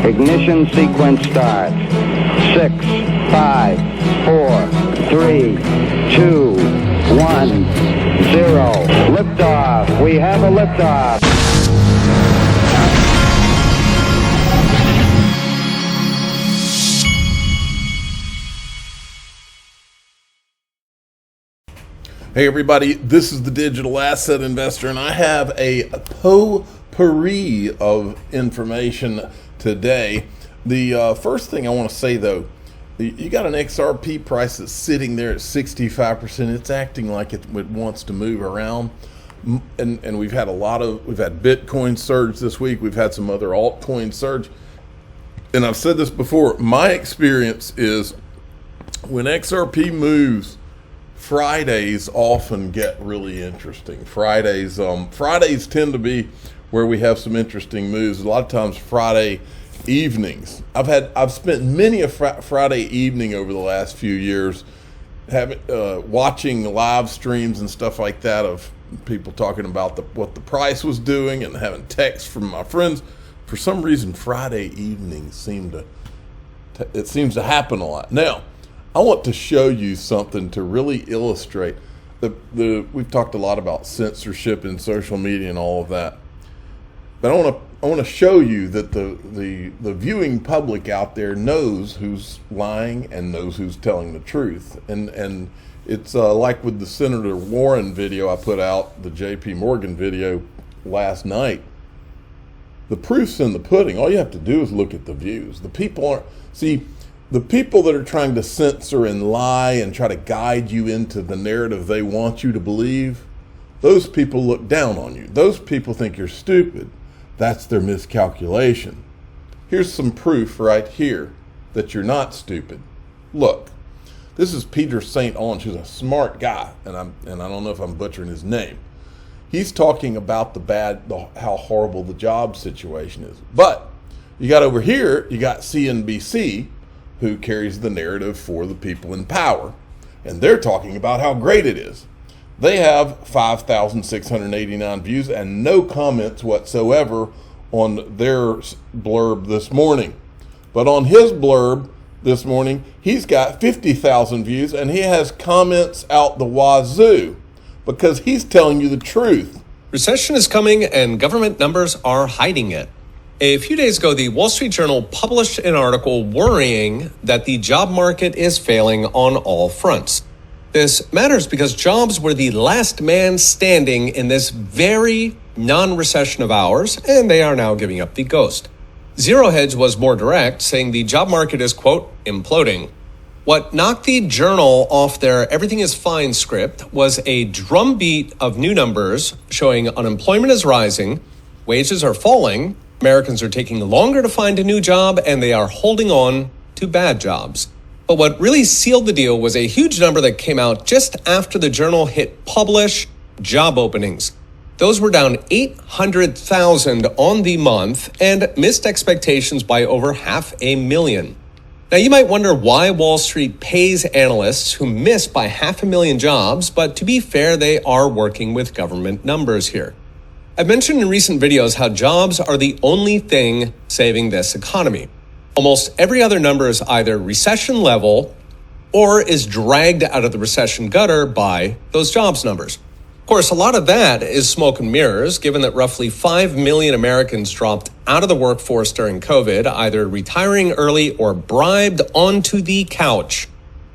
Ignition sequence starts. 6, 5, 4, 3, 2, 1, 0. Liftoff. We have a liftoff. Hey everybody, this is the Digital Asset Investor, and I have a potpourri of information today. The first thing I want to say though, you got an XRP price that's sitting there at 65%. It's acting like it wants to move around, and we've had Bitcoin surge this week. We've had some other altcoins surge, and I've said this before. My experience is when XRP moves, Fridays often get really interesting. Fridays tend to be where we have some interesting moves. A lot of times Friday evenings. I've spent many a Friday evening over the last few years watching live streams and stuff like that of people talking about what the price was doing and having texts from my friends. For some reason, Friday evenings seems to happen a lot. Now, I want to show you something to really illustrate we've talked a lot about censorship in social media and all of that, but I want to show you that the viewing public out there knows who's lying and knows who's telling the truth, and it's like with the Senator Warren video I put out, the JP Morgan video last night. The proof's in the pudding. All you have to do is look at the views. The people that are trying to censor and lie and try to guide you into the narrative they want you to believe, those people look down on you. Those people think you're stupid. That's their miscalculation. Here's some proof right here that you're not stupid. Look, this is Peter St. Onge, who's a smart guy, and I don't know if I'm butchering his name. He's talking about how horrible the job situation is. But you got over here, you got CNBC, who carries the narrative for the people in power, and they're talking about how great it is. They have 5,689 views and no comments whatsoever on their blurb this morning. But on his blurb this morning, he's got 50,000 views and he has comments out the wazoo because he's telling you the truth. Recession is coming and government numbers are hiding it. A few days ago, the Wall Street Journal published an article worrying that the job market is failing on all fronts. This matters because jobs were the last man standing in this very non-recession of ours, and they are now giving up the ghost. Zero Hedge was more direct, saying the job market is, quote, imploding. What knocked the Journal off their everything is fine script was a drumbeat of new numbers showing unemployment is rising, wages are falling, Americans are taking longer to find a new job, and they are holding on to bad jobs. But what really sealed the deal was a huge number that came out just after the Journal hit publish: job openings. Those were down 800,000 on the month and missed expectations by over 500,000. Now, you might wonder why Wall Street pays analysts who miss by 500,000 jobs, but to be fair, they are working with government numbers here. I've mentioned in recent videos how jobs are the only thing saving this economy. Almost every other number is either recession level or is dragged out of the recession gutter by those jobs numbers. Of course, a lot of that is smoke and mirrors, given that roughly 5 million Americans dropped out of the workforce during COVID, either retiring early or bribed onto the couch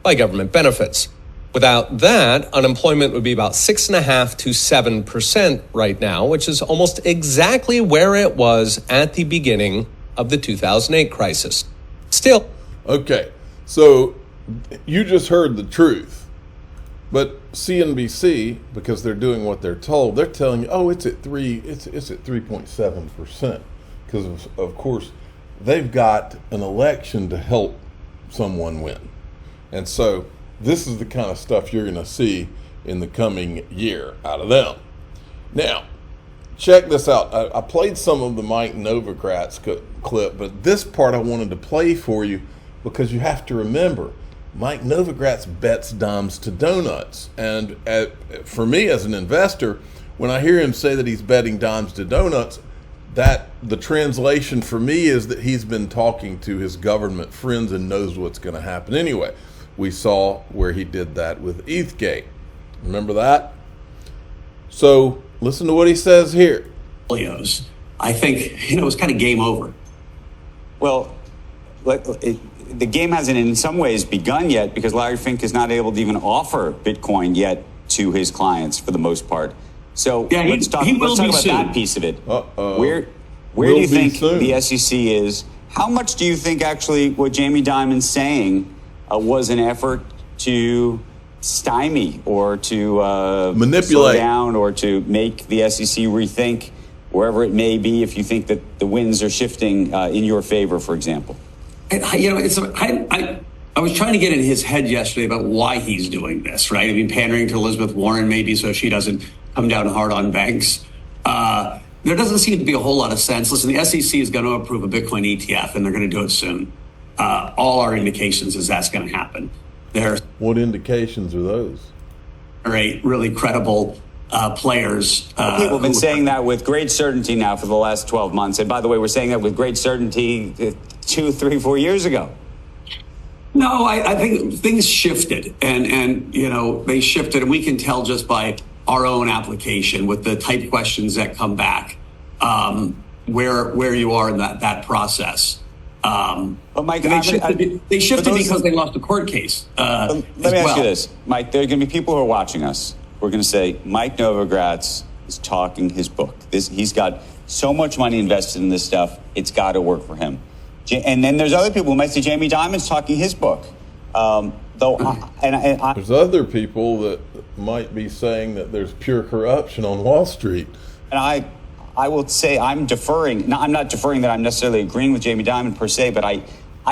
by government benefits. Without that, unemployment would be about 6.5% to 7% right now, which is almost exactly where it was at the beginning of the 2008 crisis. Still. Okay, so you just heard the truth. But CNBC, because they're doing what they're told, they're telling you, oh, it's at 3.7%. Because of course, they've got an election to help someone win. And so this is the kind of stuff you're going to see in the coming year out of them. Now, check this out. I played some of the Mike Novogratz clip, but this part I wanted to play for you because you have to remember, Mike Novogratz bets dimes to donuts. And for me as an investor, when I hear him say that he's betting dimes to donuts, that the translation for me is that he's been talking to his government friends and knows what's going to happen anyway. We saw where he did that with ETHGATE. Remember that? So listen to what he says here. I think, it's kind of game over. Well, the game hasn't in some ways begun yet because Larry Fink is not able to even offer Bitcoin yet to his clients for the most part. So yeah, let's talk about that piece of it. Where do you think the SEC is? How much do you think actually what Jamie Dimon's saying was an effort to stymie or to manipulate, slow down, or to make the SEC rethink wherever it may be, if you think that the winds are shifting in your favor, for example? I was trying to get in his head yesterday about why he's doing this, right? I mean, pandering to Elizabeth Warren maybe so she doesn't come down hard on banks. There doesn't seem to be a whole lot of sense. Listen, the SEC is going to approve a Bitcoin ETF, and they're going to do it soon. All our indications is that's going to happen. What indications are those? Really credible players. People have been saying that with great certainty now for the last 12 months. And by the way, we're saying that with great certainty 2, 3, 4 years ago. No, I think things shifted, and they shifted, and we can tell just by our own application with the type questions that come back, where you are in that process. But Mike, they shifted because they lost a court case. Let me ask you this, Mike. There are going to be people who are watching us. We're going to say Mike Novogratz is talking his book. He's got so much money invested in this stuff. It's got to work for him. And then there's other people who might say Jamie Dimon's talking his book. There's other people that might be saying that there's pure corruption on Wall Street. And I will say I'm deferring. No, I'm not deferring that I'm necessarily agreeing with Jamie Dimon per se, but I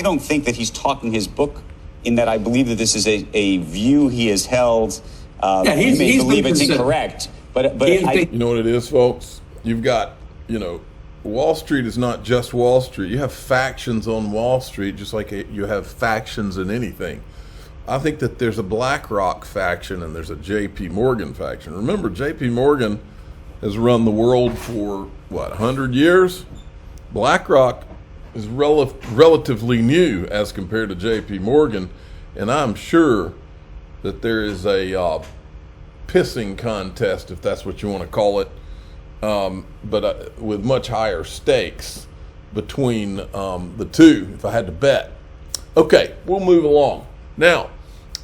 don't think that he's talking his book, in that I believe that this is a view he has held. He may believe it's incorrect, but you know what it is, folks? You've got, Wall Street is not just Wall Street. You have factions on Wall Street, just like you have factions in anything. I think that there's a BlackRock faction and there's a JP Morgan faction. Remember, JP Morgan has run the world for, 100 years? BlackRock is relatively new as compared to JP Morgan, and I'm sure that there is a pissing contest, if that's what you want to call it, but with much higher stakes between the two, if I had to bet. Okay, we'll move along. Now,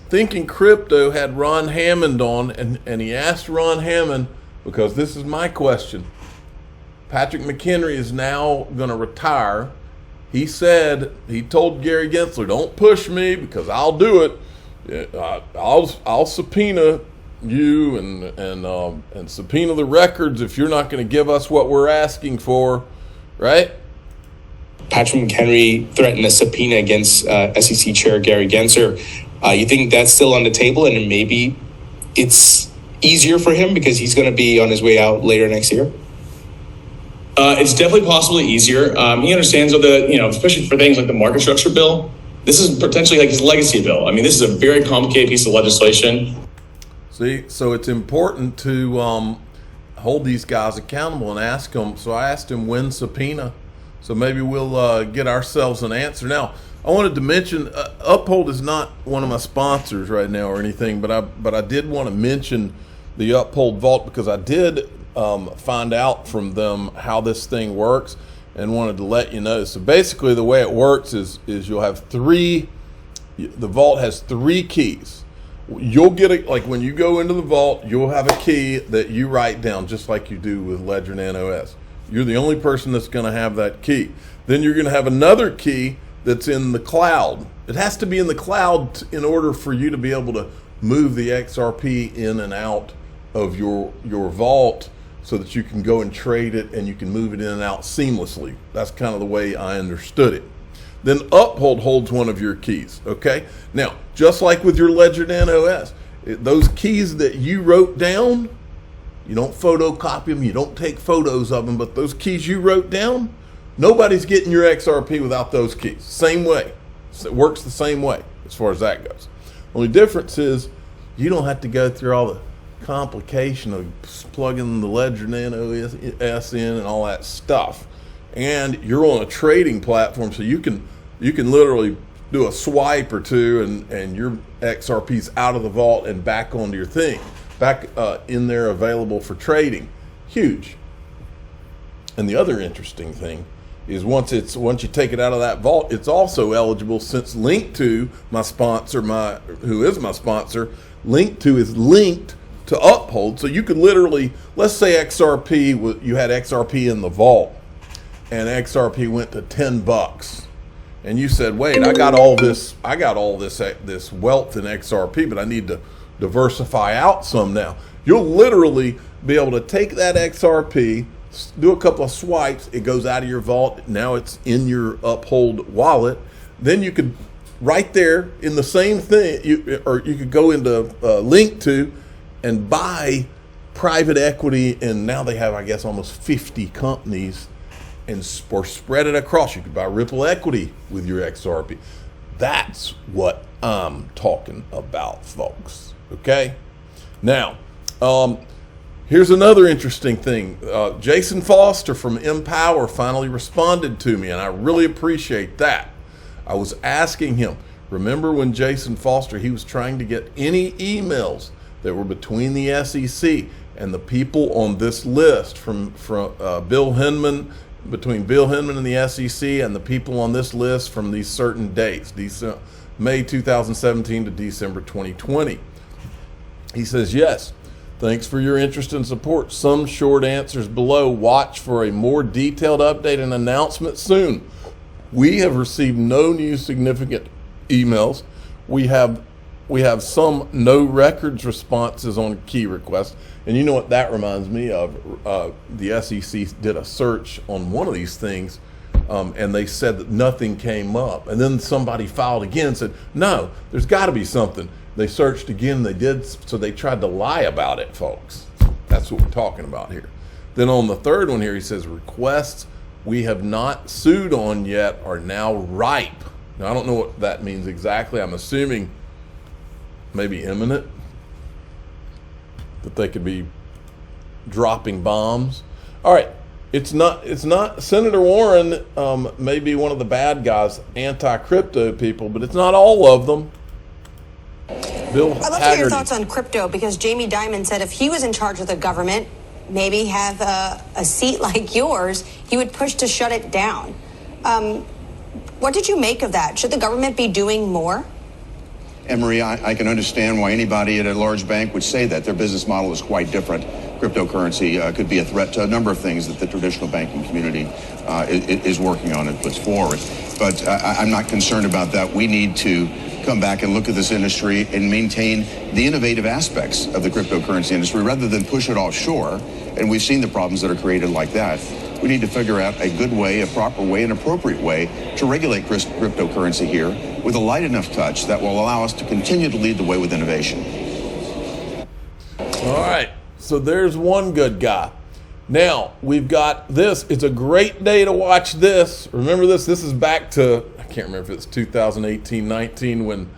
Thinking Crypto had Ron Hammond on, and he asked Ron Hammond, because this is my question. Patrick McHenry is now going to retire. He told Gary Gensler, don't push me because I'll do it. I'll subpoena you and subpoena the records if you're not going to give us what we're asking for, right? Patrick McHenry threatened a subpoena against SEC Chair Gary Gensler. You think that's still on the table, and maybe it's easier for him because he's going to be on his way out later next year? It's definitely possibly easier. He understands especially for things like the market structure bill, this is potentially like his legacy bill. I mean, this is a very complicated piece of legislation. See, so it's important to hold these guys accountable and ask them. So I asked him when subpoena. So maybe we'll get ourselves an answer. Now, I wanted to mention Uphold is not one of my sponsors right now or anything, but I did want to mention the Uphold Vault because I did find out from them how this thing works and wanted to let you know. So basically the way it works is you'll have the vault has 3 keys. You'll get it, like when you go into the vault, you'll have a key that you write down just like you do with Ledger Nano S. You're the only person that's going to have that key. Then you're going to have another key that's in the cloud. It has to be in the cloud in order for you to be able to move the XRP in and out of your vault so that you can go and trade it and you can move it in and out seamlessly. That's kind of the way I understood it. Then Uphold holds one of your keys, okay? Now, just like with your Ledger Nano S, those keys that you wrote down, you don't photocopy them, you don't take photos of them, but those keys you wrote down, nobody's getting your XRP without those keys. Same way. It works the same way as far as that goes. Only difference is you don't have to go through all the complication of plugging the Ledger Nano S in and all that stuff. And you're on a trading platform, so you can literally do a swipe or two, and your XRP's out of the vault and back onto your thing, back in there, available for trading. Huge. And the other interesting thing is once you take it out of that vault, it's also eligible, since linked to my sponsor, who is my sponsor, Linked2 is linked to Uphold. So you could literally, let's say XRP, you had XRP in the vault, and XRP went to $10, and you said, wait, I got all this wealth in XRP, but I need to diversify out some now. You'll literally be able to take that XRP, do a couple of swipes, it goes out of your vault, now it's in your Uphold wallet. Then you could, right there in the same thing, you could go into Linked2 and buy private equity, and now they have, I guess, almost 50 companies, or spread it across. You could buy Ripple equity with your XRP. That's what I'm talking about, folks. Okay? Now, here's another interesting thing. Jason Foster from Empower finally responded to me, and I really appreciate that. I was asking him, remember when Jason Foster, he was trying to get any emails that were between the SEC and the people on this list from Bill Hinman, between Bill Hinman and the SEC and the people on this list from these certain dates, May 2017 to December 2020. He says, yes, thanks for your interest and support. Some short answers below. Watch for a more detailed update and announcement soon. We have received no new significant emails. We have some no records responses on key requests. And you know what that reminds me of? The SEC did a search on one of these things, and they said that nothing came up. And then somebody filed again and said, no, there's got to be something. They searched again, they did, so they tried to lie about it, folks. That's what we're talking about here. Then on the third one here, he says, requests we have not sued on yet are now ripe. Now, I don't know what that means exactly. I'm assuming maybe imminent, that they could be dropping bombs. All right, it's not Senator Warren may be one of the bad guys, anti-crypto people, but it's not all of them. Bill I'd love to hear your thoughts on crypto, because Jamie Dimon said if he was in charge of the government, maybe have a seat like yours, he would push to shut it down. What did you make of that? Should the government be doing more? Anne-Marie, I can understand why anybody at a large bank would say that. Their business model is quite different. Cryptocurrency could be a threat to a number of things that the traditional banking community is working on and puts forward. But I'm not concerned about that. We need to come back and look at this industry and maintain the innovative aspects of the cryptocurrency industry rather than push it offshore. And we've seen the problems that are created like that. We need to figure out a good way, a proper way, an appropriate way to regulate cryptocurrency here with a light enough touch that will allow us to continue to lead the way with innovation. All right, so there's one good guy. Now, we've got this. It's a great day to watch this. Remember this? This is back to, I can't remember if it's 2018-19 when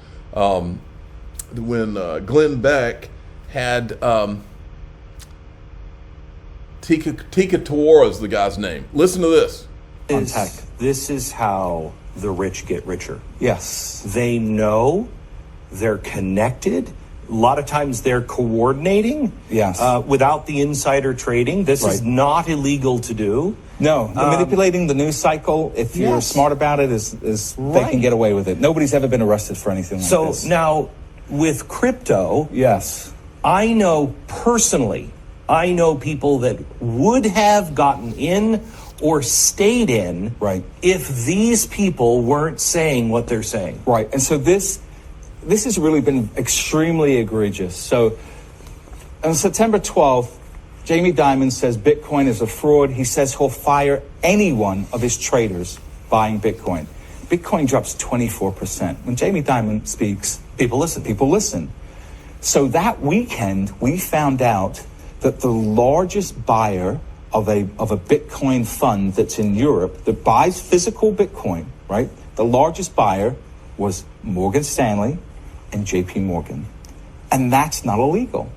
Glenn Beck had Tika Tawara is the guy's name. Listen to this. On tech, this is how the rich get richer. Yes. They know, they're connected. A lot of times they're coordinating. Yes. Without the insider trading. This is not illegal to do. No, manipulating the news cycle, if you're smart about it, is they can get away with it. Nobody's ever been arrested for anything like this. So now, with crypto, I know personally, I know people that would have gotten in or stayed in if these people weren't saying what they're saying. Right, and so this has really been extremely egregious. So on September 12th, Jamie Dimon says Bitcoin is a fraud. He says he'll fire any one of his traders buying Bitcoin. Bitcoin drops 24%. When Jamie Dimon speaks, people listen. So that weekend, we found out that the largest buyer of a Bitcoin fund that's in Europe that buys physical Bitcoin, right? The largest buyer was Morgan Stanley and JP Morgan. And that's not illegal.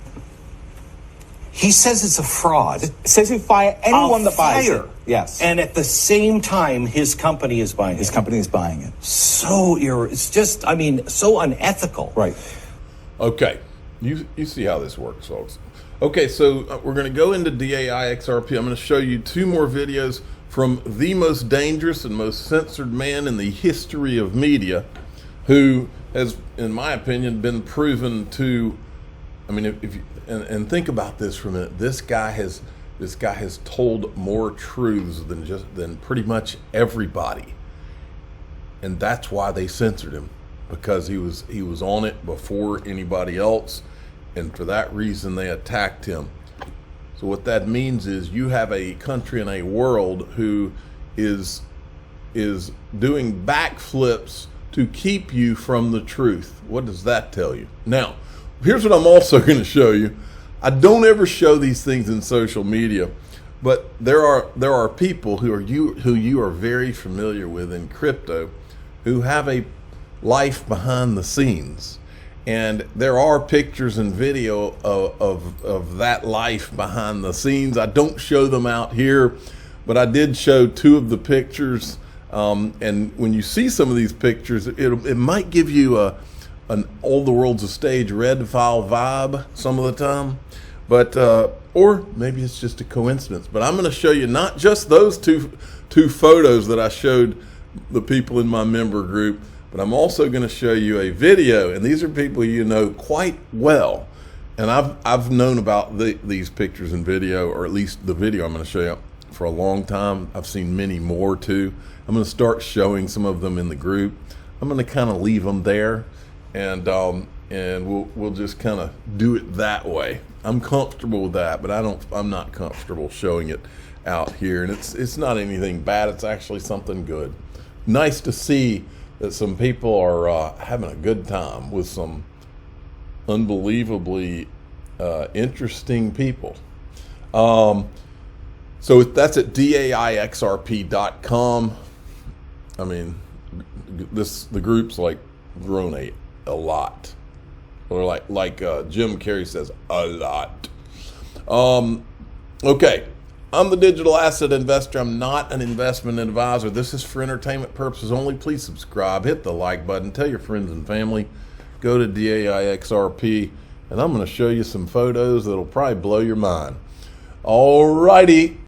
He says it's a fraud. It says he'll fire anyone that buys it. Fire. Yes. And at the same time, his company is buying it. His company is buying it. It's just, I mean, so unethical. Right. Okay. You see how this works, folks. Okay, so we're going to go into DAI XRP. I'm going to show you 2 more videos from the most dangerous and most censored man in the history of media, who has, in my opinion, been proven to, I mean, if you, and think about this for a minute. This guy has told more truths than pretty much everybody, and that's why they censored him, because he was on it before anybody else, and for that reason they attacked him. So what that means is you have a country and a world who is doing backflips to keep you from the truth. What does that tell you? Now, here's what I'm also going to show you. I don't ever show these things in social media, but there are people who you are very familiar with in crypto who have a life behind the scenes. And there are pictures and video of that life behind the scenes. I don't show them out here, but I did show 2 of the pictures. And when you see some of these pictures, it might give you an all the world's a stage red file vibe some of the time, but or maybe it's just a coincidence. But I'm going to show you not just those two photos that I showed the people in my member group, but I'm also going to show you a video, and these are people you know quite well, and I've known about these pictures and video, or at least the video I'm going to show you, for a long time. I've seen many more too. I'm going to start showing some of them in the group. I'm going to kind of leave them there, and we'll just kind of do it that way. I'm comfortable with that, but I'm not comfortable showing it out here, and it's not anything bad. It's actually something good. Nice to see that some people are having a good time with some unbelievably interesting people. So that's at DAIXRP.com. I mean, the group's like grown a lot, or like Jim Carrey says, a lot. Okay. I'm the digital asset investor. I'm not an investment advisor. This is for entertainment purposes only. Please subscribe, hit the like button, tell your friends and family, go to DAIXRP, and I'm going to show you some photos that'll probably blow your mind. All righty.